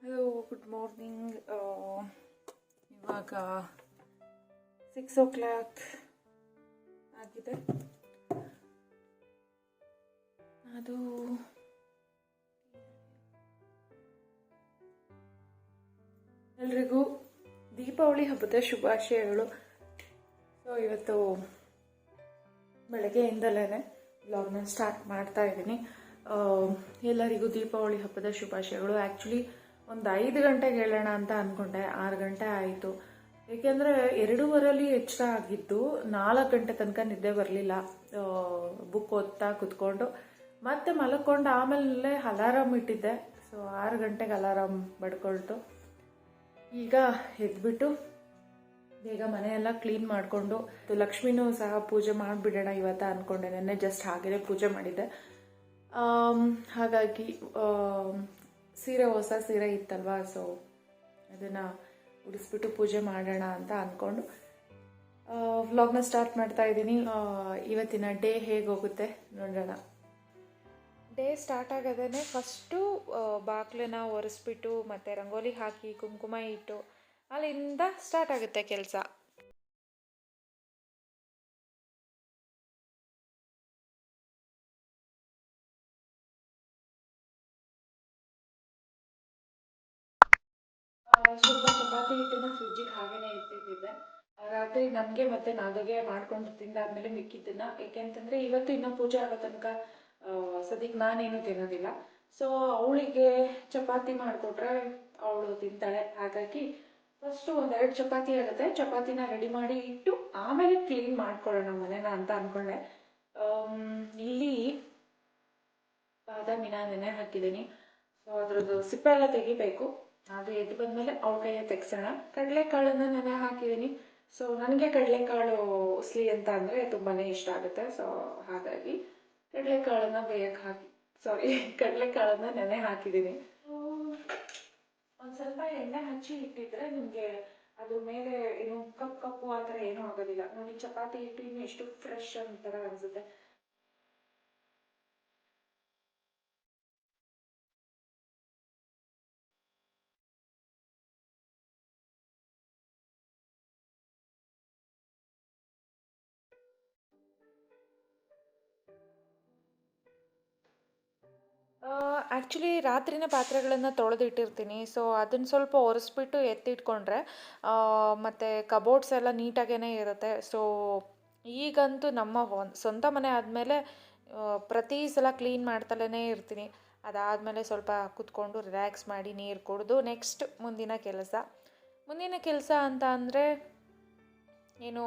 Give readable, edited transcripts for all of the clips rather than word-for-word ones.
Hello, good morning. ಇವಾಗ 6 o'clock ಆಗಿದೆ. ಅದು ಎಲ್ರಿಗೂ ದೀಪಾವಳಿ ಹಬ್ಬದ ಶುಭಾಶಯಗಳು. ಸೊ ಇವತ್ತು ಬೆಳಗ್ಗೆಯಿಂದಲೇ ವ್ಲಾಗ್ನ ಸ್ಟಾರ್ಟ್ ಮಾಡ್ತಾ ಇದ್ದೀನಿ. ಎಲ್ಲರಿಗೂ ದೀಪಾವಳಿ ಹಬ್ಬದ ಶುಭಾಶಯಗಳು. ಆ್ಯಕ್ಚುಲಿ ಒಂದು 5 ಗಂಟೆಗೆ ಹೇಳೋಣ ಅಂತ ಅಂದ್ಕೊಂಡೆ, 6 ಗಂಟೆ ಆಯಿತು. ಏಕೆಂದರೆ 2:15 ಎಚ್ಚರ ಆಗಿದ್ದು 4 ಗಂಟೆ ತನಕ ನಿದ್ದೆ ಬರಲಿಲ್ಲ. ಬುಕ್ ಓದ್ತಾ ಕುತ್ಕೊಂಡು ಮತ್ತೆ ಮಲ್ಕೊಂಡು ಆಮೇಲೆ ಅಲಾರಾಮ್ ಇಟ್ಟಿದ್ದೆ. ಸೊ 6 ಗಂಟೆಗೆ ಅಲಾರಾಮ್ ಬಡ್ಕೊಳ್ತು. ಈಗ ಎದ್ಬಿಟ್ಟು ಬೇಗ ಮನೆಯೆಲ್ಲ ಕ್ಲೀನ್ ಮಾಡಿಕೊಂಡು ಲಕ್ಷ್ಮಿನೂ ಸಹ ಪೂಜೆ ಮಾಡಿಬಿಡೋಣ ಇವತ್ತು ಅಂದ್ಕೊಂಡೆ. ನೆನ್ನೆ ಜಸ್ಟ್ ಹಾಗೆಯೇ ಪೂಜೆ ಮಾಡಿದ್ದೆ. ಹಾಗಾಗಿ ಹೊಸ ಸೀರೆ ಇತ್ತಲ್ವಾ, ಸೊ ಅದನ್ನು ಉಡಿಸ್ಬಿಟ್ಟು ಪೂಜೆ ಮಾಡೋಣ ಅಂತ ಅಂದ್ಕೊಂಡು ವ್ಲಾಗ್ನ ಸ್ಟಾರ್ಟ್ ಮಾಡ್ತಾ ಇದ್ದೀನಿ. ಇವತ್ತಿನ ಡೇ ಹೇಗೆ ಹೋಗುತ್ತೆ ನೋಡೋಣ. ಡೇ ಸ್ಟಾರ್ಟ್ ಆಗೋದೇ ಫಸ್ಟು ಬಾಗಿಲನ್ನ ಒರೆಸ್ಬಿಟ್ಟು ಮತ್ತು ರಂಗೋಲಿ ಹಾಕಿ ಕುಂಕುಮ ಇಟ್ಟು ಅಲ್ಲಿಂದ ಸ್ಟಾರ್ಟ್ ಆಗುತ್ತೆ ಕೆಲಸ. ಸ್ವಲ್ಪ ಚಪಾತಿ ಹಿಟ್ಟನ್ನ ಫ್ರಿಜ್ಜಿಗೆ ಹಾಗೇನೆ ಇಟ್ಟಿದ್ದೆ. ರಾತ್ರಿ ನನಗೆ ಮತ್ತು ನಾದಿಗೆ ಮಾಡ್ಕೊಂಡು ತಿಂದಾದ್ಮೇಲೆ ಮಿಕ್ಕಿದ್ದನ್ನು, ಏಕೆಂತಂದರೆ ಇವತ್ತು ಇನ್ನೂ ಪೂಜೆ ಆಗೋ ತನಕ ಸದ್ಯಕ್ಕೆ ನಾನೇನು ತಿನ್ನೋದಿಲ್ಲ. ಸೊ ಅವಳಿಗೆ ಚಪಾತಿ ಮಾಡಿಕೊಟ್ರೆ ಅವಳು ತಿಂತಾಳೆ. ಹಾಗಾಗಿ ಫಸ್ಟು 1-2 ಚಪಾತಿ ಆಗುತ್ತೆ. ಚಪಾತಿನ ರೆಡಿ ಮಾಡಿ ಇಟ್ಟು ಆಮೇಲೆ ಕ್ಲೀನ್ ಮಾಡ್ಕೊಳ್ಳೋಣ ಮನೇನ ಅಂತ ಅಂದ್ಕೊಂಡೆ. ಇಲ್ಲಿ ಬಾದಾಮಿನ ನೆನೆ ಹಾಕಿದ್ದೀನಿ. ಸೊ ಅದ್ರದ್ದು ಸಿಪ್ಪೆ ಎಲ್ಲ ತೆಗಿಬೇಕು. ಅದು ಎದ್ದು ಬಂದಮೇಲೆ ಅವಳ ಕೈಯ ತೆಗ್ಸೋಣ. ಕಡಲೆಕಾಳನ್ನು ನೆನೆ ಹಾಕಿದ್ದೀನಿ. ಸೊ ನನಗೆ ಕಡಲೆಕಾಳು ಉಸ್ಲಿ ಅಂತ ಅಂದರೆ ತುಂಬಾ ಇಷ್ಟ ಆಗುತ್ತೆ. ಸೊ ಹಾಗಾಗಿ ಕಡಲೆಕಾಳನ್ನು ಕಡಲೆಕಾಳನ್ನು ನೆನೆ ಹಾಕಿದ್ದೀನಿ. ಒಂದು ಸ್ವಲ್ಪ ಎಣ್ಣೆ ಹಚ್ಚಿ ಇಟ್ಟಿದ್ರೆ ನಿಮಗೆ ಅದ್ರ ಮೇಲೆ ಏನು ಕಪ್ಪು ಆ ಥರ ಏನೂ ಆಗೋದಿಲ್ಲ. ನೋಡಿ, ಚಪಾತಿ ಹಿಟ್ಟು ಇನ್ನು ಎಷ್ಟು ಫ್ರೆಶ್ ಅಂತರ ಅನಿಸುತ್ತೆ. ಆ್ಯಕ್ಚುಲಿ ರಾತ್ರಿನೇ ಪಾತ್ರೆಗಳನ್ನು ತೊಳೆದಿಟ್ಟಿರ್ತೀನಿ. ಸೊ ಅದನ್ನು ಸ್ವಲ್ಪ ಒರೆಸ್ಬಿಟ್ಟು ಎತ್ತಿಟ್ಕೊಂಡ್ರೆ ಮತ್ತು ಕಬೋರ್ಡ್ಸ್ ಎಲ್ಲ ನೀಟಾಗೇ ಇರುತ್ತೆ. ಸೊ ಈಗಂತೂ ನಮ್ಮ ಸ್ವಂತ ಮನೆ ಆದಮೇಲೆ ಪ್ರತಿ ಸಲ ಕ್ಲೀನ್ ಮಾಡ್ತಲೇ ಇರ್ತೀನಿ. ಅದಾದಮೇಲೆ ಸ್ವಲ್ಪ ಕುತ್ಕೊಂಡು ರಿಲ್ಯಾಕ್ಸ್ ಮಾಡಿ ನೀರು ಕುಡಿದು ನೆಕ್ಸ್ಟ್ ಮುಂದಿನ ಕೆಲಸ ಅಂತ ಅಂದರೆ ಏನು,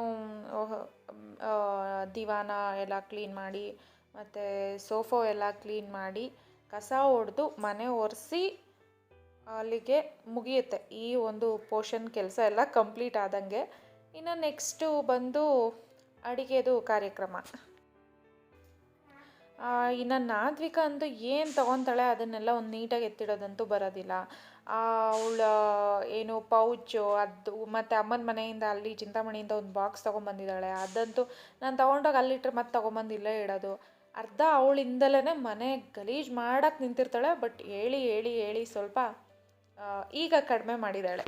ದಿವಾನ ಎಲ್ಲ ಕ್ಲೀನ್ ಮಾಡಿ ಮತ್ತು ಸೋಫಾ ಎಲ್ಲ ಕ್ಲೀನ್ ಮಾಡಿ ಕಸ ಹೊಡೆದು ಮನೆ ಒರೆಸಿ ಅಲ್ಲಿಗೆ ಮುಗಿಯುತ್ತೆ ಈ ಒಂದು ಪೋರ್ಷನ್. ಕೆಲಸ ಎಲ್ಲ ಕಂಪ್ಲೀಟ್ ಆದಂಗೆ. ಇನ್ನು ನೆಕ್ಸ್ಟು ಬಂದು ಅಡುಗೆದು ಕಾರ್ಯಕ್ರಮ. ಇನ್ನು ನಾದ್ವಿಕ ಅಂತೂ ಏನು ತೊಗೊತಾಳೆ ಅದನ್ನೆಲ್ಲ ಒಂದು ನೀಟಾಗಿ ಎತ್ತಿಡೋದಂತೂ ಬರೋದಿಲ್ಲ. ಅವಳ ಏನು ಪೌಚು ಅದು ಮತ್ತು ಅಮ್ಮನ ಮನೆಯಿಂದ ಅಲ್ಲಿ ಚಿಂತಾಮಣಿಯಿಂದ ಒಂದು ಬಾಕ್ಸ್ ತೊಗೊಂಬಂದಿದ್ದಾಳೆ. ಅದಂತೂ ನಾನು ತೊಗೊಂಡೋಗಿ ಅಲ್ಲಿಟ್ಟರೆ ಮತ್ತೆ ತೊಗೊಂಬಂದು ಇಲ್ಲೇ ಇಡೋದು. ಅರ್ಧ ಅವಳಿಂದಲೇ ಮನೆ ಗಲೀಜು ಮಾಡೋಕ್ಕೆ ನಿಂತಿರ್ತಾಳೆ. ಬಟ್ ಹೇಳಿ ಹೇಳಿ ಹೇಳಿ ಸ್ವಲ್ಪ ಈಗ ಕಡಿಮೆ ಮಾಡಿದ್ದಾಳೆ.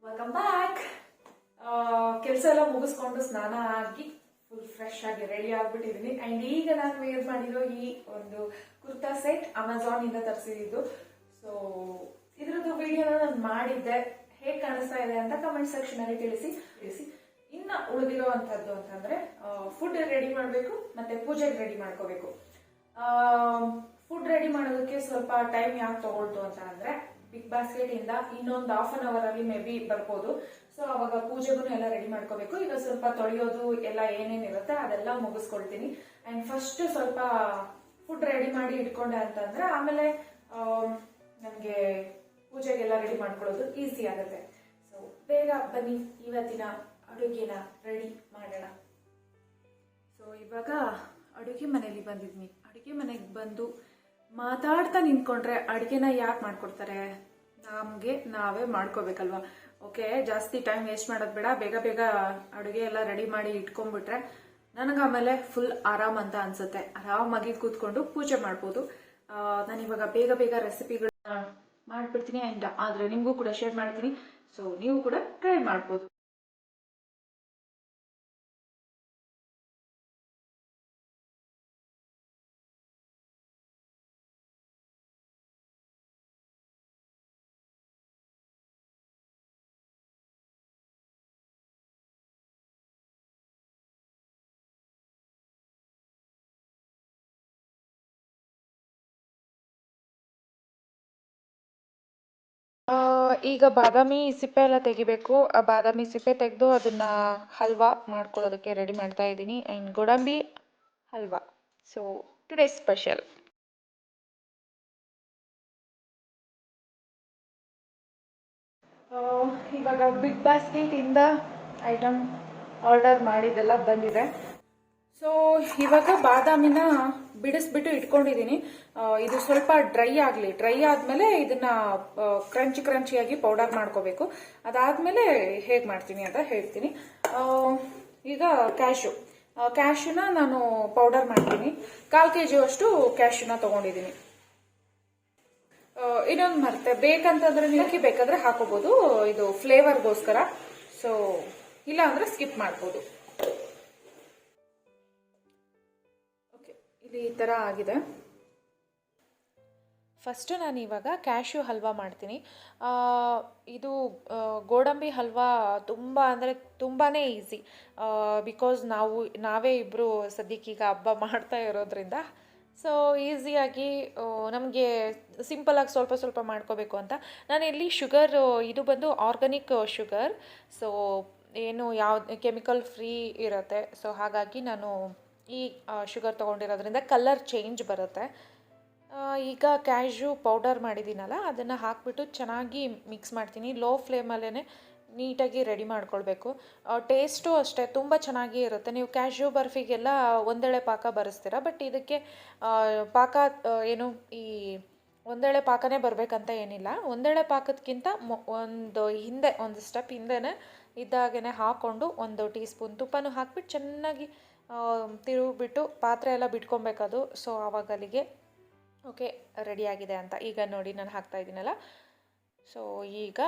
Welcome back. ಕೆಲಸ ಎಲ್ಲ ಮುಗಿಸ್ಕೊಂಡು ಸ್ನಾನ ಆಗಿ ಫುಲ್ ಫ್ರೆಶ್ ಆಗಿ ರೆಡಿ ಆಗ್ಬಿಟ್ಟಿದ್ದೀನಿ. ಆ್ಯಂಡ್ ಈಗ ನಾನು ವೇರ್ ಮಾಡಿರೋ ಈ ಒಂದು ಕುರ್ತಾ ಸೆಟ್ ಅಮೆಝಾನ್ ಇಂದ ತರಿಸಿದ್ದು. ಸೊ ಇದ್ರದ್ದು ವಿಡಿಯೋನ ನಾನು ಮಾಡಿದ್ದೆ. ಹೇಗೆ ಕಾಣಿಸ್ತಾ ಇದೆ ಅಂತ ಕಮೆಂಟ್ ಸೆಕ್ಷನ್ ಅಲ್ಲಿ ತಿಳಿಸಿ. ಇನ್ನು ಉಳಿದಿರೋ ಅಂಥದ್ದು ಅಂತಂದ್ರೆ ಫುಡ್ ರೆಡಿ ಮಾಡಬೇಕು ಮತ್ತೆ ಪೂಜೆಗೆ ರೆಡಿ ಮಾಡ್ಕೋಬೇಕು. ಫುಡ್ ರೆಡಿ ಮಾಡೋದಕ್ಕೆ ಸ್ವಲ್ಪ ಟೈಮ್ ಯಾಕೆ ತಗೊಳ್ತು ಅಂತ ಅಂದ್ರೆ, ಬಿಗ್ ಬಾಸ್ಕೆಟ್ ಇಂದ ಇನ್ನೊಂದು 1/2 hour ಅಲ್ಲಿ ಮೇ ಬಿ ಬರ್ಬೋದು. ಸೊ ಅವಾಗ ಪೂಜೆಗೂ ಎಲ್ಲ ರೆಡಿ ಮಾಡ್ಕೋಬೇಕು. ಈಗ ಸ್ವಲ್ಪ ತೊಳೆಯೋದು ಎಲ್ಲ ಏನೇನಿರುತ್ತೆ ಅದೆಲ್ಲ ಮುಗಿಸ್ಕೊಳ್ತೀನಿ. ಅಂಡ್ ಫಸ್ಟ್ ಸ್ವಲ್ಪ ಫುಡ್ ರೆಡಿ ಮಾಡಿ ಇಟ್ಕೊಂಡೆ ಅಂತಂದ್ರೆ ಆಮೇಲೆ ನನಗೆ ಪೂಜೆಗೆಲ್ಲ ರೆಡಿ ಮಾಡ್ಕೊಳ್ಳೋದು ಈಸಿ ಆಗುತ್ತೆ. ಸೊ ಬೇಗ ಬನ್ನಿ ಇವತ್ತಿನ ಅಡುಗೆನ ರೆಡಿ ಮಾಡೋಣ. ಸೊ ಇವಾಗ ಅಡುಗೆ ಮನೆಯಲ್ಲಿ ಬಂದಿದ್ದೀನಿ. ಅಡುಗೆ ಮನೆಗೆ ಬಂದು ಮಾತಾಡ್ತಾ ನಿಂತ್ಕೊಂಡ್ರೆ ಅಡುಗೆನ ಯಾಕೆ ಮಾಡ್ಕೊಡ್ತಾರೆ? ನಮಗೆ ನಾವೇ ಮಾಡ್ಕೋಬೇಕಲ್ವಾ. ಓಕೆ, ಜಾಸ್ತಿ ಟೈಮ್ ವೇಸ್ಟ್ ಮಾಡೋದು ಬೇಡ, ಬೇಗ ಬೇಗ ಅಡುಗೆ ಎಲ್ಲ ರೆಡಿ ಮಾಡಿ ಇಟ್ಕೊಂಡ್ಬಿಟ್ರೆ ನನಗೆ ಆಮೇಲೆ ಫುಲ್ ಆರಾಮ್ ಅಂತ ಅನ್ಸುತ್ತೆ. ಆರಾಮಾಗಿ ಕೂತ್ಕೊಂಡು ಪೂಜೆ ಮಾಡ್ಬೋದು. ನಾನಿವಾಗ ಬೇಗ ಬೇಗ ರೆಸಿಪಿಗಳನ್ನ ಮಾಡ್ಬಿಡ್ತೀನಿ ಆ್ಯಂಡ್ ಆದರೆ ನಿಮಗೂ ಕೂಡ ಶೇರ್ ಮಾಡ್ತೀನಿ. ಸೊ ನೀವು ಕೂಡ ಟ್ರೈ ಮಾಡ್ಬೋದು. ಈಗ ಬಾದಾಮಿ ಸಿಪ್ಪೆ ಎಲ್ಲ ತೆಗಿಬೇಕು. ಆ ಬಾದಾಮಿ ಸಿಪ್ಪೆ ತೆಗೆದು ಅದನ್ನ ಹಲ್ವಾ ಮಾಡ್ಕೊಳ್ಳೋದಕ್ಕೆ ರೆಡಿ ಮಾಡ್ತಾ ಇದ್ದೀನಿ. ಆ್ಯಂಡ್ ಗೋಡಂಬಿ ಹಲ್ವಾ. So today special. ಇವಾಗ ಬಿಗ್ ಬಾಸ್ಕೆಟ್ ಇಂದ ಐಟಮ್ ಆರ್ಡರ್ ಮಾಡಿದ್ದೆಲ್ಲ ಬಂದಿದೆ. ಸೊ ಇವಾಗ ಬಾದಾಮಿನ ಬಿಡಿಸ್ಬಿಟ್ಟು ಇಟ್ಕೊಂಡಿದ್ದೀನಿ. ಇದು ಸ್ವಲ್ಪ ಡ್ರೈ ಆಗಲಿ. ಡ್ರೈ ಆದಮೇಲೆ ಇದನ್ನ ಕ್ರಂಚಿಯಾಗಿ ಪೌಡರ್ ಮಾಡ್ಕೋಬೇಕು. ಅದಾದಮೇಲೆ ಹೇಗೆ ಮಾಡ್ತೀನಿ ಅಂತ ಹೇಳ್ತೀನಿ. ಈಗ ಕ್ಯಾಶುನ ನಾನು ಪೌಡರ್ ಮಾಡ್ತೀನಿ. 1/4 kg ಅಷ್ಟು ಕ್ಯಾಶುನ ತಗೊಂಡಿದ್ದೀನಿ. ಇನ್ನೊಂದು ಮರ್ತೆ, ಬೇಕಂತಂದ್ರೆ ನೀವು ಬೇಕಾದ್ರೆ ಹಾಕೋಬಹುದು, ಇದು ಫ್ಲೇವರ್ಗೋಸ್ಕರ. ಸೊ ಇಲ್ಲ ಅಂದ್ರೆ ಸ್ಕಿಪ್ ಮಾಡ್ಬೋದು. ಓಕೆ, ಇಲ್ಲಿ ಈ ಥರ ಆಗಿದೆ. ಫಸ್ಟು ನಾನು ಇವಾಗ ಕ್ಯಾಶ್ಯೂ ಹಲ್ವಾ ಮಾಡ್ತೀನಿ. ಇದು ಗೋಡಂಬಿ ಹಲ್ವಾ ತುಂಬ ಅಂದರೆ ತುಂಬಾ ಈಸಿ. ಬಿಕಾಸ್ ನಾವೇ ಇಬ್ಬರು ಸದ್ಯಕ್ಕೀಗ ಹಬ್ಬ ಮಾಡ್ತಾ ಇರೋದ್ರಿಂದ ಸೊ ಈಸಿಯಾಗಿ ನಮಗೆ ಸಿಂಪಲಾಗಿ ಸ್ವಲ್ಪ ಮಾಡ್ಕೋಬೇಕು ಅಂತ ನಾನು ಇಲ್ಲಿ ಶುಗರ್, ಇದು ಬಂದು ಆರ್ಗಾನಿಕ್ ಶುಗರ್. ಸೊ ಏನು ಯಾವ ಕೆಮಿಕಲ್ ಫ್ರೀ ಇರುತ್ತೆ. ಸೊ ಹಾಗಾಗಿ ನಾನು ಈ ಶುಗರ್ ತೊಗೊಂಡಿರೋದ್ರಿಂದ ಕಲರ್ ಚೇಂಜ್ ಬರುತ್ತೆ. ಈಗ ಕ್ಯಾಶ್ಯೂ ಪೌಡರ್ ಮಾಡಿದ್ದೀನಲ್ಲ ಅದನ್ನು ಹಾಕಿಬಿಟ್ಟು ಚೆನ್ನಾಗಿ ಮಿಕ್ಸ್ ಮಾಡ್ತೀನಿ. ಲೋ ಫ್ಲೇಮಲ್ಲೇ ನೀಟಾಗಿ ರೆಡಿ ಮಾಡ್ಕೊಳ್ಬೇಕು. ಟೇಸ್ಟು ಅಷ್ಟೇ ತುಂಬ ಚೆನ್ನಾಗಿ ಇರುತ್ತೆ. ನೀವು ಕ್ಯಾಶ್ಯೂ ಬರ್ಫಿಗೆಲ್ಲ ಒಂದೆಳೆ ಪಾಕ ಬರೆಸ್ತೀರ, ಬಟ್ ಇದಕ್ಕೆ ಪಾಕ ಏನು ಈ ಒಂದೆಳೆ ಪಾಕನೇ ಬರಬೇಕಂತ ಏನಿಲ್ಲ. ಒಂದೆಳೆ ಪಾಕದಕ್ಕಿಂತ ಒಂದು ಸ್ಟೆಪ್ ಹಿಂದೆನೇ ಇದ್ದಾಗೇ ಹಾಕ್ಕೊಂಡು 1 ಟೀ ಸ್ಪೂನ್ ತುಪ್ಪನೂ ಹಾಕ್ಬಿಟ್ಟು ಚೆನ್ನಾಗಿ ತಿರುಗಿಬಿಟ್ಟು ಪಾತ್ರೆ ಎಲ್ಲ ಬಿಟ್ಕೊಬೇಕದು. ಸೊ ಆವಾಗ ಅಲ್ಲಿಗೆ ಓಕೆ ರೆಡಿಯಾಗಿದೆ ಅಂತ. ಈಗ ನೋಡಿ ನಾನು ಹಾಕ್ತಾ ಇದ್ದೀನಲ್ಲ. ಸೊ ಈಗ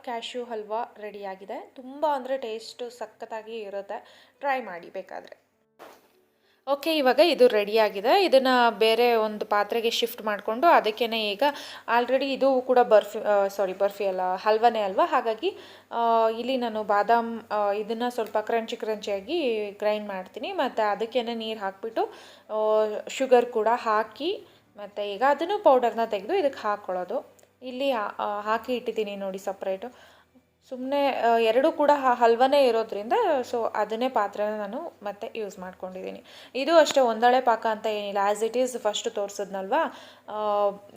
ಕ್ಯಾಶ್ಯೂ ಹಲ್ವಾ ರೆಡಿಯಾಗಿದೆ. ತುಂಬ ಅಂದರೆ ಟೇಸ್ಟು ಸಖತ್ತಾಗಿ ಇರುತ್ತೆ. ಟ್ರೈ ಮಾಡಿ ಬೇಕಾದರೆ. ಓಕೆ, ಇವಾಗ ಇದು ರೆಡಿಯಾಗಿದೆ. ಇದನ್ನು ಬೇರೆ ಒಂದು ಪಾತ್ರೆಗೆ ಶಿಫ್ಟ್ ಮಾಡಿಕೊಂಡು ಅದಕ್ಕೇ ಈಗ ಆಲ್ರೆಡಿ ಇದು ಕೂಡ ಬರ್ಫಿ ಅಲ್ಲ, ಹಲ್ವಾನೇ ಅಲ್ವಾ. ಹಾಗಾಗಿ ಇಲ್ಲಿ ನಾನು ಬಾದಾಮ್ ಇದನ್ನು ಸ್ವಲ್ಪ ಕ್ರಂಚಿಯಾಗಿ ಗ್ರೈಂಡ್ ಮಾಡ್ತೀನಿ. ಮತ್ತು ಅದಕ್ಕೇ ನೀರು ಹಾಕಿಬಿಟ್ಟು ಶುಗರ್ ಕೂಡ ಹಾಕಿ ಮತ್ತು ಈಗ ಅದನ್ನು ಪೌಡರ್ನ ತೆಗೆದು ಇದಕ್ಕೆ ಹಾಕ್ಕೊಳ್ಳೋದು. ಇಲ್ಲಿ ಹಾಕಿ ಇಟ್ಟಿದ್ದೀನಿ ನೋಡಿ ಸಪ್ರೇಟು. ಸುಮ್ಮನೆ ಎರಡೂ ಕೂಡ ಹಲ್ವಾನೇ ಇರೋದ್ರಿಂದ ಸೊ ಅದನ್ನೇ ಪಾತ್ರೆನ ನಾನು ಮತ್ತೆ ಯೂಸ್ ಮಾಡ್ಕೊಂಡಿದ್ದೀನಿ. ಇದು ಅಷ್ಟೇ ಒಂದಳೆ ಪಾಕ ಅಂತ ಏನಿಲ್ಲ. ಆ್ಯಸ್ ಇಟ್ ಈಸ್ ಫಸ್ಟ್ ತೋರಿಸಿದ್ನಲ್ವಾ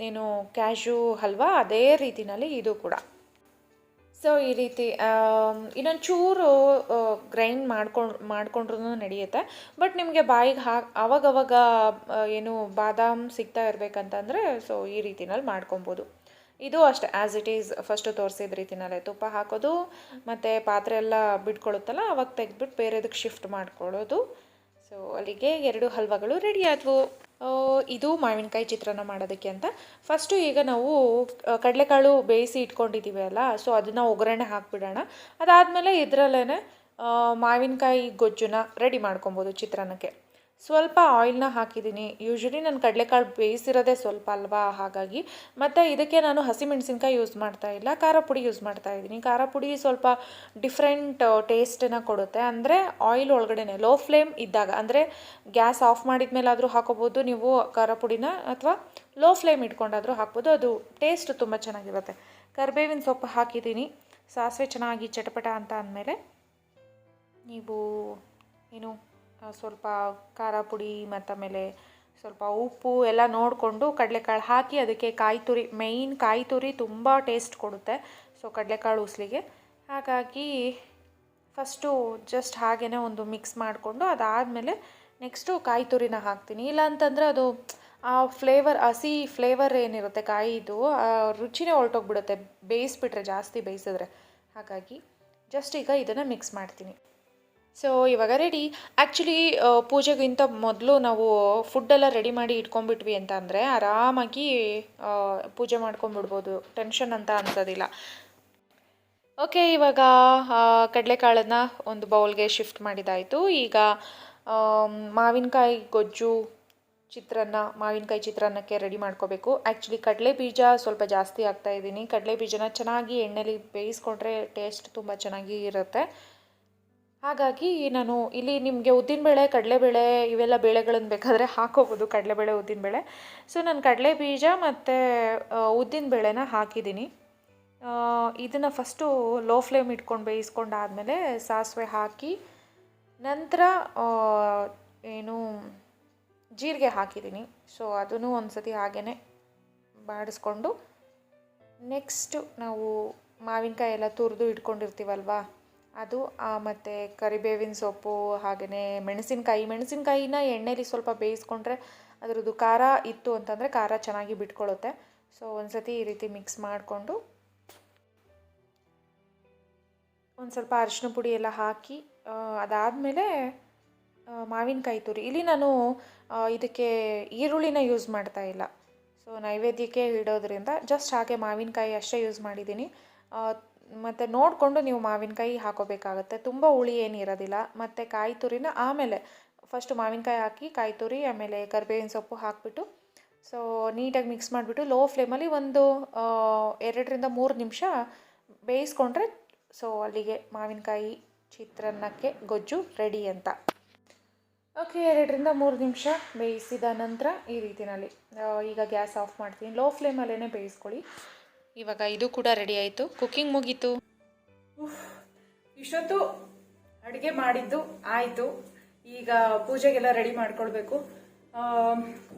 ಏನು ಕ್ಯಾಶ್ಯೂ ಹಲ್ವಾ, ಅದೇ ರೀತಿನಲ್ಲಿ ಇದು ಕೂಡ. ಸೊ ಈ ರೀತಿ ಇನ್ನೊಂದು ಚೂರು ಗ್ರೈಂಡ್ ಮಾಡ್ಕೊಂಡ್ರೂ ನಡೆಯುತ್ತೆ. ಬಟ್ ನಿಮಗೆ ಬಾಯಿಗೆ ಅವಾಗವಾಗ ಏನು ಬಾದಾಮ್ ಸಿಗ್ತಾ ಇರಬೇಕಂತಂದರೆ ಸೊ ಈ ರೀತಿನಲ್ಲಿ ಮಾಡ್ಕೊಬೋದು. ಇದು ಅಷ್ಟೇ ಆ್ಯಸ್ ಇಟ್ ಈಸ್ ಫಸ್ಟು ತೋರಿಸಿದ ರೀತಿನಲ್ಲೇ ತುಪ್ಪ ಹಾಕೋದು ಮತ್ತು ಪಾತ್ರೆ ಎಲ್ಲ ಬಿಟ್ಕೊಳ್ಳುತ್ತಲ್ಲ ಅವಾಗ ತೆಗೆದ್ಬಿಟ್ಟು ಬೇರೆದಕ್ಕೆ ಶಿಫ್ಟ್ ಮಾಡ್ಕೊಳ್ಳೋದು. ಸೊ ಅಲ್ಲಿಗೆ 2 ಹಲ್ವಾಗಳು ರೆಡಿ ಆದವು. ಇದು ಮಾವಿನಕಾಯಿ ಚಿತ್ರಾನ್ನ ಮಾಡೋದಕ್ಕೆ ಅಂತ ಫಸ್ಟು ಈಗ ನಾವು ಕಡಲೆಕಾಳು ಬೇಯಿಸಿ ಇಟ್ಕೊಂಡಿದ್ದೀವಿ ಅಲ್ಲ, ಸೊ ಅದನ್ನು ಒಗ್ಗರಣೆ ಹಾಕಿಬಿಡೋಣ. ಅದಾದಮೇಲೆ ಇದರಲ್ಲೇ ಮಾವಿನಕಾಯಿ ಗೊಜ್ಜನ್ನ ರೆಡಿ ಮಾಡ್ಕೊಬೋದು ಚಿತ್ರಾನ್ನಕ್ಕೆ. ಸ್ವಲ್ಪ ಆಯಿಲ್ನ ಹಾಕಿದ್ದೀನಿ. ಯೂಶ್ವಲಿ ನಾನು ಕಡಲೆಕಾಳು ಬೇಯಿಸಿರೋದೇ ಸ್ವಲ್ಪ ಅಲ್ವಾ, ಹಾಗಾಗಿ. ಮತ್ತು ಇದಕ್ಕೆ ನಾನು ಹಸಿಮೆಣಸಿನ್ಕಾಯಿ ಯೂಸ್ ಮಾಡ್ತಾ ಇಲ್ಲ, ಖಾರ ಪುಡಿ ಯೂಸ್ ಮಾಡ್ತಾ ಇದ್ದೀನಿ. ಖಾರ ಪುಡಿ ಸ್ವಲ್ಪ ಡಿಫ್ರೆಂಟ್ ಟೇಸ್ಟನ್ನು ಕೊಡುತ್ತೆ. ಅಂದರೆ ಆಯಿಲ್ ಒಳಗಡೆನೆ ಲೋ ಫ್ಲೇಮ್ ಇದ್ದಾಗ, ಅಂದರೆ ಗ್ಯಾಸ್ ಆಫ್ ಮಾಡಿದ ಮೇಲಾದರೂ ಹಾಕೋಬೋದು ನೀವು ಖಾರ ಪುಡಿನ, ಅಥವಾ ಲೋ ಫ್ಲೇಮ್ ಇಟ್ಕೊಂಡಾದರೂ ಹಾಕ್ಬೋದು. ಅದು ಟೇಸ್ಟ್ ತುಂಬ ಚೆನ್ನಾಗಿರುತ್ತೆ. ಕರಿಬೇವಿನ ಸೊಪ್ಪು ಹಾಕಿದ್ದೀನಿ. ಸಾಸಿವೆ ಚೆನ್ನಾಗಿ ಚಟಪಟ ಅಂತ ಅಂದಮೇಲೆ ನೀವು ಏನು ಸ್ವಲ್ಪ ಖಾರ ಪುಡಿ ಮತ್ತು ಆಮೇಲೆ ಸ್ವಲ್ಪ ಉಪ್ಪು ಎಲ್ಲ ನೋಡಿಕೊಂಡು ಕಡಲೆಕಾಳು ಹಾಕಿ ಅದಕ್ಕೆ ಕಾಯಿ ತುರಿ ತುಂಬ ಟೇಸ್ಟ್ ಕೊಡುತ್ತೆ. ಸೊ ಕಡಲೆಕಾಳು ಉಸ್ಲಿಗೆ ಹಾಗಾಗಿ ಫಸ್ಟು ಜಸ್ಟ್ ಹಾಗೇ ಒಂದು ಮಿಕ್ಸ್ ಮಾಡಿಕೊಂಡು ಅದಾದಮೇಲೆ ನೆಕ್ಸ್ಟು ಕಾಯಿ ತುರಿನ ಹಾಕ್ತೀನಿ. ಇಲ್ಲ ಅಂತಂದರೆ ಅದು ಆ ಫ್ಲೇವರ್, ಹಸಿ ಫ್ಲೇವರ್ ಏನಿರುತ್ತೆ ಕಾಯಿದು ಆ ರುಚಿನೇ ಹೊರಟೋಗ್ಬಿಡುತ್ತೆ ಬೇಯಿಸ್ಬಿಟ್ರೆ, ಜಾಸ್ತಿ ಬೇಯಿಸಿದ್ರೆ. ಹಾಗಾಗಿ ಜಸ್ಟ್ ಈಗ ಇದನ್ನು ಮಿಕ್ಸ್ ಮಾಡ್ತೀನಿ. ಸೊ ಇವಾಗ ರೆಡಿ. ಆ್ಯಕ್ಚುಲಿ ಪೂಜೆಗಿಂತ ಮೊದಲು ನಾವು ಫುಡ್ಡೆಲ್ಲ ರೆಡಿ ಮಾಡಿ ಇಟ್ಕೊಂಡ್ಬಿಟ್ವಿ ಅಂತ ಅಂದರೆ ಆರಾಮಾಗಿ ಪೂಜೆ ಮಾಡ್ಕೊಂಬಿಡ್ಬೋದು, ಟೆನ್ಷನ್ ಅಂತ ಅನ್ಸೋದಿಲ್ಲ. ಓಕೆ, ಇವಾಗ ಕಡಲೆಕಾಳನ್ನು ಒಂದು ಬೌಲ್ಗೆ ಶಿಫ್ಟ್ ಮಾಡಿದ್ದಾಯಿತು. ಈಗ ಮಾವಿನಕಾಯಿ ಗೊಜ್ಜು ಚಿತ್ರಾನ್ನ, ಮಾವಿನಕಾಯಿ ಚಿತ್ರಾನ್ನಕ್ಕೆ ರೆಡಿ ಮಾಡ್ಕೋಬೇಕು. ಆ್ಯಕ್ಚುಲಿ ಕಡಲೆ ಬೀಜ ಸ್ವಲ್ಪ ಜಾಸ್ತಿ ಹಾಕ್ತಾಯಿದ್ದೀನಿ. ಕಡಲೆ ಬೀಜನ ಚೆನ್ನಾಗಿ ಎಣ್ಣೆಲಿ ಬೇಯಿಸ್ಕೊಂಡ್ರೆ ಟೇಸ್ಟ್ ತುಂಬ ಚೆನ್ನಾಗಿ ಇರುತ್ತೆ. ಹಾಗಾಗಿ ನಾನು ಇಲ್ಲಿ ನಿಮಗೆ ಉದ್ದಿನಬೇಳೆ, ಕಡಲೆಬೇಳೆ ಇವೆಲ್ಲ ಬೇಳೆಗಳನ್ನು ಬೇಕಾದರೆ ಹಾಕೋಬೋದು, ಕಡಲೆಬೇಳೆ, ಉದ್ದಿನಬೇಳೆ. ಸೊ ನಾನು ಕಡಲೆ ಬೀಜ ಮತ್ತು ಉದ್ದಿನಬೇಳೆನ ಹಾಕಿದ್ದೀನಿ. ಇದನ್ನು ಫಸ್ಟು ಲೋ ಫ್ಲೇಮ್ ಇಟ್ಕೊಂಡು ಬೇಯಿಸ್ಕೊಂಡಾದಮೇಲೆ ಸಾಸಿವೆ ಹಾಕಿ ನಂತರ ಏನು ಜೀರಿಗೆ ಹಾಕಿದ್ದೀನಿ. ಸೊ ಅದನ್ನು ಒಂದು ಸತಿ ಹಾಗೇ ಬಾಡಿಸ್ಕೊಂಡು ನೆಕ್ಸ್ಟು ನಾವು ಮಾವಿನಕಾಯಿ ಎಲ್ಲ ತುರಿದು ಇಟ್ಕೊಂಡಿರ್ತೀವಲ್ವ ಅದು, ಮತ್ತು ಕರಿಬೇವಿನ ಸೊಪ್ಪು, ಹಾಗೆಯೇ ಮೆಣಸಿನ್ಕಾಯಿನ ಎಣ್ಣೆಲಿ ಸ್ವಲ್ಪ ಬೇಯಿಸ್ಕೊಂಡ್ರೆ ಅದರದ್ದು ಖಾರ ಇತ್ತು ಅಂತಂದರೆ ಖಾರ ಚೆನ್ನಾಗಿ ಬಿಟ್ಕೊಳ್ಳುತ್ತೆ. ಸೊ ಒಂದು ಸತಿ ಈ ರೀತಿ ಮಿಕ್ಸ್ ಮಾಡಿಕೊಂಡು ಒಂದು ಸ್ವಲ್ಪ ಅರಿಶಿನ ಪುಡಿ ಎಲ್ಲ ಹಾಕಿ ಅದಾದಮೇಲೆ ಮಾವಿನಕಾಯಿ ತುರಿ. ಇಲ್ಲಿ ನಾನು ಇದಕ್ಕೆ ಈರುಳ್ಳಿನ ಯೂಸ್ ಮಾಡ್ತಾ ಇಲ್ಲ. ಸೊ ನೈವೇದ್ಯಕ್ಕೆ ಇಡೋದ್ರಿಂದ ಜಸ್ಟ್ ಹಾಗೆ ಮಾವಿನಕಾಯಿ ಅಷ್ಟೇ ಯೂಸ್ ಮಾಡಿದ್ದೀನಿ. ಮತ್ತು ನೋಡಿಕೊಂಡು ನೀವು ಮಾವಿನಕಾಯಿ ಹಾಕೋಬೇಕಾಗತ್ತೆ, ತುಂಬ ಹುಳಿ ಏನಿರೋದಿಲ್ಲ. ಮತ್ತು ಕಾಯಿ ತುರಿನ ಆಮೇಲೆ ಫಸ್ಟು ಮಾವಿನಕಾಯಿ ಹಾಕಿ ಕಾಯಿ ತುರಿ ಆಮೇಲೆ ಕರಿಬೇವಿನ ಸೊಪ್ಪು ಹಾಕಿಬಿಟ್ಟು ಸೊ ನೀಟಾಗಿ ಮಿಕ್ಸ್ ಮಾಡಿಬಿಟ್ಟು ಲೋ ಫ್ಲೇಮಲ್ಲಿ ಒಂದು 2-3 ನಿಮಿಷ ಬೇಯಿಸ್ಕೊಂಡ್ರೆ ಸೊ ಅಲ್ಲಿಗೆ ಮಾವಿನಕಾಯಿ ಚಿತ್ರಾನ್ನಕ್ಕೆ ಗೊಜ್ಜು ರೆಡಿ ಅಂತ. ಓಕೆ, 2-3 ನಿಮಿಷ ಬೇಯಿಸಿದ ನಂತರ ಈ ರೀತಿಯಲ್ಲಿ ಈಗ ಗ್ಯಾಸ್ ಆಫ್ ಮಾಡ್ತೀನಿ. ಲೋ ಫ್ಲೇಮಲ್ಲೇ ಬೇಯಿಸ್ಕೊಳ್ಳಿ. ಇವಾಗ ಇದು ಕೂಡ ರೆಡಿ ಆಯಿತು, ಕುಕ್ಕಿಂಗ್ ಮುಗೀತು. ಇಷ್ಟೊತ್ತು ಅಡುಗೆ ಮಾಡಿದ್ದು ಆಯಿತು. ಈಗ ಪೂಜೆಗೆಲ್ಲ ರೆಡಿ ಮಾಡ್ಕೊಳ್ಬೇಕು.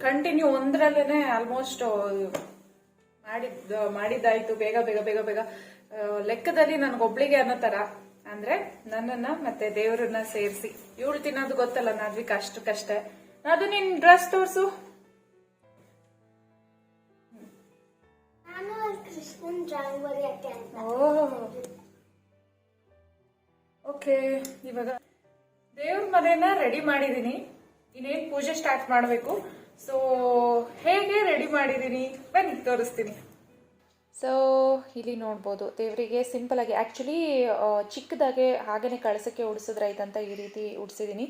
ಕಂಟಿನ್ಯೂ ಒಂದರಲ್ಲೇ ಆಲ್ಮೋಸ್ಟ್ ಮಾಡಿದ್ದಾಯಿತು. ಬೇಗ ಬೇಗ ಬೇಗ ಬೇಗ ಲೆಕ್ಕದಲ್ಲಿ ನನಗೊಬ್ಳಿಗೆ ಅನ್ನೋ ಥರ, ಅಂದರೆ ನನ್ನನ್ನು ಮತ್ತೆ ದೇವರನ್ನ ಸೇರಿಸಿ ಇವಳು ತಿನ್ನೋದು ಗೊತ್ತಲ್ಲ ನಾದ್ವಿಕ, ಅಷ್ಟಕ್ಕಷ್ಟೇ. ಅದು ನಿನ್ನ ಡ್ರೆಸ್ ತೋರಿಸು. ಓಕೆ, ಇವಾಗ ದೇವ್ರ ಮನೆಯನ್ನ ರೆಡಿ ಮಾಡಿದೀನಿ. ಇನ್ನೇನು ಪೂಜೆ ಸ್ಟಾರ್ಟ್ ಮಾಡಬೇಕು. ಸೊ ಹೇಗೆ ರೆಡಿ ಮಾಡಿದೀನಿ ಬನ್ನಿ ತೋರಿಸ್ತೀನಿ. ಸೊ ಇಲ್ಲಿ ನೋಡ್ಬೋದು ದೇವರಿಗೆ ಸಿಂಪಲಾಗಿ, ಆ್ಯಕ್ಚುಲಿ ಚಿಕ್ಕದಾಗೆ ಹಾಗೆಯೇ ಕಳಸಕ್ಕೆ ಉಡಿಸಿದ್ರೆ ಆಯ್ತಂತ ಈ ರೀತಿ ಉಡಿಸಿದ್ದೀನಿ.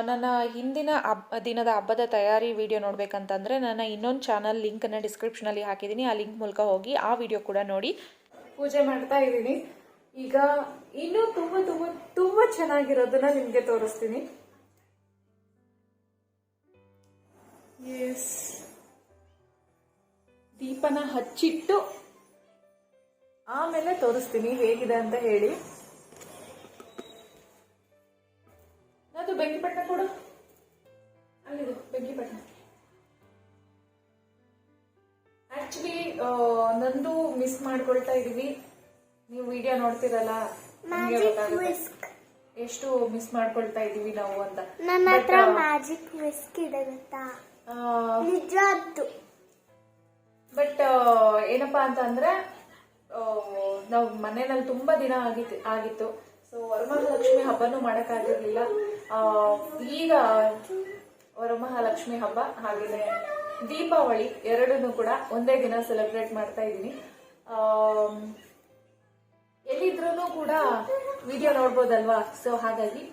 ನನ್ನ ಹಿಂದಿನ ದಿನದ ಹಬ್ಬದ ತಯಾರಿ ವಿಡಿಯೋ ನೋಡ್ಬೇಕಂತಂದರೆ ನನ್ನ ಇನ್ನೊಂದು ಚಾನಲ್ ಲಿಂಕನ್ನು ಡಿಸ್ಕ್ರಿಪ್ಷನಲ್ಲಿ ಹಾಕಿದ್ದೀನಿ. ಆ ಲಿಂಕ್ ಮೂಲಕ ಹೋಗಿ ಆ ವಿಡಿಯೋ ಕೂಡ ನೋಡಿ. ಪೂಜೆ ಮಾಡ್ತಾ ಇದ್ದೀನಿ. ಈಗ ಇನ್ನೂ ತುಂಬ ತುಂಬ ತುಂಬ ಚೆನ್ನಾಗಿರೋದನ್ನ ನಿಮಗೆ ತೋರಿಸ್ತೀನಿ. ಎಸ್, ದೀಪನ ಹಚ್ಚಿಟ್ಟು ಆಮೇಲೆ ತೋರಿಸ್ತೀನಿ ಹೇಗಿದೆ ಅಂತ ಹೇಳಿ. ಅದು ಬೆಂಕಿಪಟ್ಟಣ ಕೊಡು, ಅಲ್ಲಿದೆ ಬೆಂಕಿಪಟ್ಟಣ. ಆಕ್ಚುಲಿ ನಂದು ಮಿಸ್ ಮಾಡ್ಕೊಳ್ತಾ ಇದೀವಿ. ನೀವು ವಿಡಿಯೋ ನೋಡ್ತಿರಲ್ಲ, ಎಷ್ಟು ಮಿಸ್ ಮಾಡ್ಕೊಳ್ತಾ ಇದೀವಿ ನಾವು ಅಂತ. ನನ್ನ ಹತ್ರ ಮ್ಯಾಜಿಕ್ ವಿಸ್ಕ್ ಇದೆ ಗೊತ್ತಾ, ನಿಜದ್ದು. ಬಟ್ ಏನಪ್ಪಾ ಅಂತಂದ್ರೆ ನಾವು ಮನೆಯಲ್ಲಿ ತುಂಬಾ ದಿನ ಆಗಿತ್ತು. ಸೊ ವರಮಹಾಲಕ್ಷ್ಮಿ ಹಬ್ಬನೂ ಮಾಡಕ್ಕಾಗಿರ್ಲಿಲ್ಲ. ಈಗ ವರಮಹಾಲಕ್ಷ್ಮಿ ಹಬ್ಬ ಹಾಗೆಯೇ ದೀಪಾವಳಿ ಎರಡನ್ನೂ ಕೂಡ ಒಂದೇ ದಿನ ಸೆಲೆಬ್ರೇಟ್ ಮಾಡ್ತಾ ಇದ್ದೀನಿ. ಎಲ್ಲಿದ್ರೂ ಕೂಡ ವಿಡಿಯೋ ನೋಡ್ಬೋದಲ್ವಾ. ಸೊ ಹಾಗಾಗಿ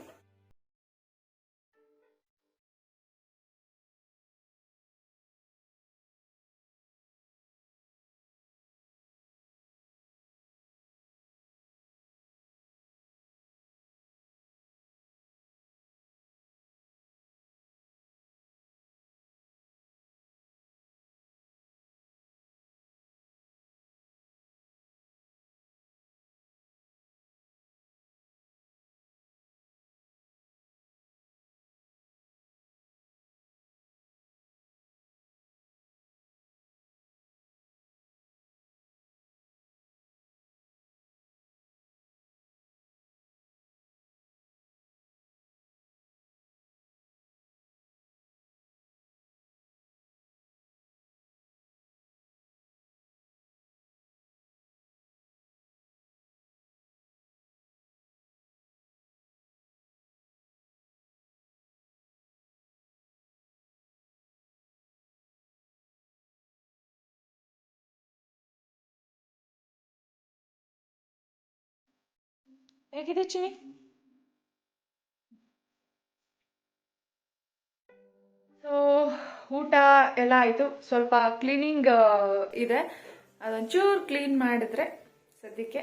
ಹೇಗಿದೆ ಚಿನಿ? ಸೊ ಊಟ ಎಲ್ಲ ಆಯಿತು. ಸ್ವಲ್ಪ ಕ್ಲೀನಿಂಗ್ ಇದೆ, ಅದೊಂಚೂರು ಕ್ಲೀನ್ ಮಾಡಿದ್ರೆ ಸದ್ಯಕ್ಕೆ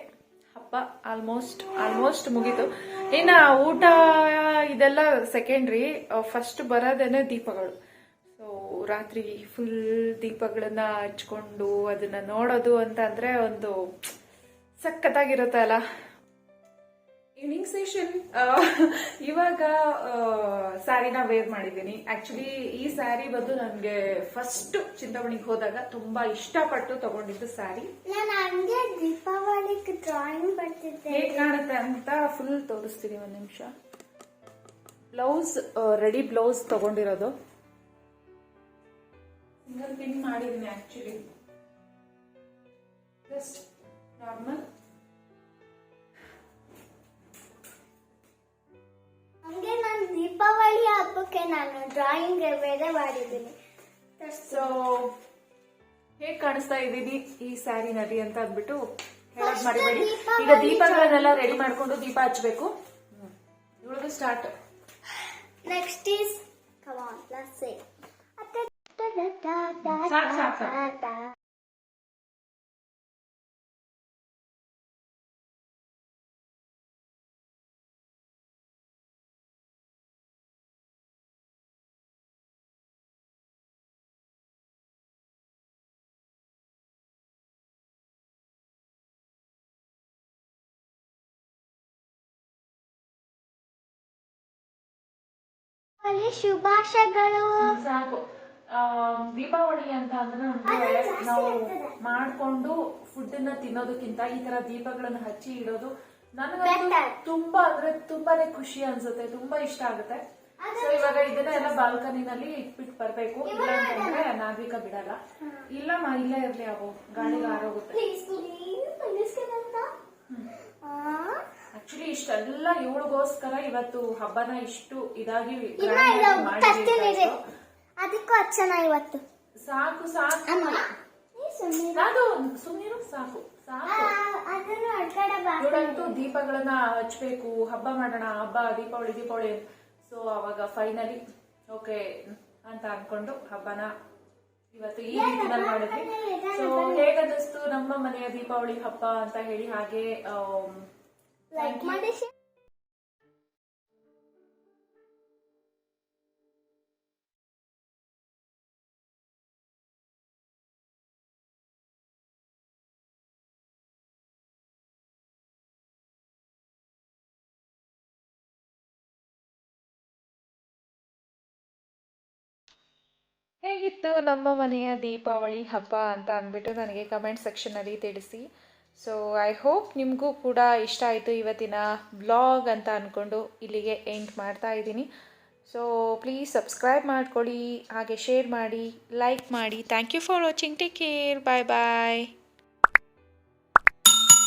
ಹಬ್ಬ ಆಲ್ಮೋಸ್ಟ್ ಮುಗೀತು. ಇನ್ನು ಊಟ ಇದೆಲ್ಲ ಸೆಕೆಂಡ್ರಿ. ಫಸ್ಟ್ ಬರೋದೇನೆ ದೀಪಗಳು. ಸೊ ರಾತ್ರಿ ಫುಲ್ ದೀಪಗಳನ್ನ ಹಚ್ಕೊಂಡು ಅದನ್ನ ನೋಡೋದು ಅಂತ ಅಂದ್ರೆ ಒಂದು ಸಖತ್ತಾಗಿರುತ್ತೆ ಅಲ್ಲ. ಈವ್ನಿಂಗ್ ಸೆಷನ್ ಇವಾಗ ಸ್ಯಾರಿನ ವೇರ್ ಮಾಡಿದ್ದೀನಿ. ಆಕ್ಚುಲಿ ಈ ಸ್ಯಾರಿ ಬಂದು ನನಗೆ ಫಸ್ಟ್ ಚಿಂತಾಮಣಿಗೆ ಹೋದಾಗ ತುಂಬಾ ಇಷ್ಟಪಟ್ಟು ತಗೊಂಡಿದ್ದು ಸ್ಯಾರಿ. ನಾನು ಹಂಗೆ ದೀಪಾವಳಿಗೆ ಡ್ರಾಯಿಂಗ್ ಬರ್ತಿದ್ದೆ. ಹೇಗೆ ಕಾಣುತ್ತೆ ಅಂತ ಫುಲ್ ತೋರಿಸ್ತೀನಿ, ಒಂದು ನಿಮಿಷ. ಬ್ಲೌಸ್ ರೆಡಿ ಬ್ಲೌಸ್ ತಗೊಂಡಿರೋದು, ಸಿಂಗಲ್ ಪಿನ್ ಮಾಡಿದ್ದೀನಿ. Actually just normal. ಹಂಗೆ ನಾನು ದೀಪಾವಳಿ ಹಬ್ಬಕ್ಕೆ ನಾನು ಡ್ರಾಯಿಂಗ್ ಬೇರೆ ಮಾಡಿದ್ದೀನಿ. ಸೊ ಹೇಗ್ ಕಾಣಿಸ್ತಾ ಇದ್ದೀನಿ ಈ ಸ್ಯಾರಿನಲ್ಲಿ ಅಂತ ಅಂದ್ಬಿಟ್ಟು ಹೇಳೋದ್ ಮರಿಬೇಡಿ. ಈಗ ದೀಪಗಳನ್ನೆಲ್ಲ ರೆಡಿ ಮಾಡ್ಕೊಂಡು ದೀಪ ಹಚ್ಬೇಕು. ಇವಳದು start. Next is come on let's say. ಸಾಕು. ಶುಭಾಶಯಗಳು. ಸಾಕು. ದೀಪಾವಳಿ ಅಂತ ಅಂದ್ರೆ ನಮ್ಗೆ ನಾವು ಮಾಡ್ಕೊಂಡು ಫುಡ್ ಅನ್ನ ತಿನ್ನೋದಕ್ಕಿಂತ ಈ ತರ ದೀಪಗಳನ್ನ ಹಚ್ಚಿ ಇಡೋದು ನನಗೆ ತುಂಬಾ ಅಂದ್ರೆ ತುಂಬಾನೇ ಖುಷಿ ಅನ್ಸುತ್ತೆ, ತುಂಬಾ ಇಷ್ಟ ಆಗುತ್ತೆ. ಸೊ ಇವಾಗ ಇದನ್ನ ಎಲ್ಲ ಬಾಲ್ಕನಿನಲ್ಲಿ ಇಟ್ಬಿಟ್ಟು ಬರ್ಬೇಕು. ಇಲ್ಲ ಅಂತಂದ್ರೆ ನಾಗರಿಕ ಬಿಡಲ್ಲ. ಇಲ್ಲಮ್ಮ ಇಲ್ಲೇ ಇರ್ಲಿ, ಅವು ಗಾಳಿಗೆ ಆರೋಗುತ್ತೆ. ಆಕ್ಚುಲಿ ಇಷ್ಟೆಲ್ಲ ಇವಳಿಗೋಸ್ಕರ ಇವತ್ತು ಹಬ್ಬನ ಇಷ್ಟು ಇದಾಗಿ ಮಾಡಿದ್ದೀವಿ. ಅದಕ್ಕೂ ಹಚ್ಚನ ಇವತ್ತು. ಸಾಕು ಅದು ಸುಮ್ಮನೆ ಸಾಕು. ಇವಳಂತೂ ದೀಪಗಳನ್ನ ಹಚ್ಬೇಕು, ಹಬ್ಬ ಮಾಡೋಣ, ಹಬ್ಬ ದೀಪಾವಳಿ. ಸೊ ಅವಾಗ ಫೈನಲಿ ಓಕೆ ಅಂತ ಅನ್ಕೊಂಡು ಹಬ್ಬನ ಇವತ್ತು ಈ ರೀತಿನಲ್ಲಿ ಮಾಡಿದ್ವಿ. ಸೊ ಹೇಗನ್ನಿಸ್ತು ನಮ್ಮ ಮನೆಯ ದೀಪಾವಳಿ ಹಬ್ಬ ಅಂತ ಹೇಳಿ ಹಾಗೆ ಲೈಕ್ ಮಾಡಿ. ಹೇಗಿತ್ತು ನಮ್ಮ ಮನೆಯ ದೀಪಾವಳಿ ಹಬ್ಬ ಅಂತ ಅಂದ್ಬಿಟ್ಟು ನನಗೆ ಕಮೆಂಟ್ ಸೆಕ್ಷನಲ್ಲಿ ತಿಳಿಸಿ. ಸೊ ಐ ಹೋಪ್ ನಿಮಗೂ ಕೂಡ ಇಷ್ಟ ಆಯಿತು ಇವತ್ತಿನ ವ್ಲಾಗ್ ಅಂತ ಅಂದ್ಕೊಂಡು ಇಲ್ಲಿಗೆ ಎಂಡ್ ಮಾಡ್ತಾ ಇದ್ದೀನಿ. ಸೊ ಪ್ಲೀಸ್ ಸಬ್ಸ್ಕ್ರೈಬ್ ಮಾಡ್ಕೊಳ್ಳಿ, ಹಾಗೆ ಶೇರ್ ಮಾಡಿ, ಲೈಕ್ ಮಾಡಿ. Thank you for watching. Take care. Bye bye.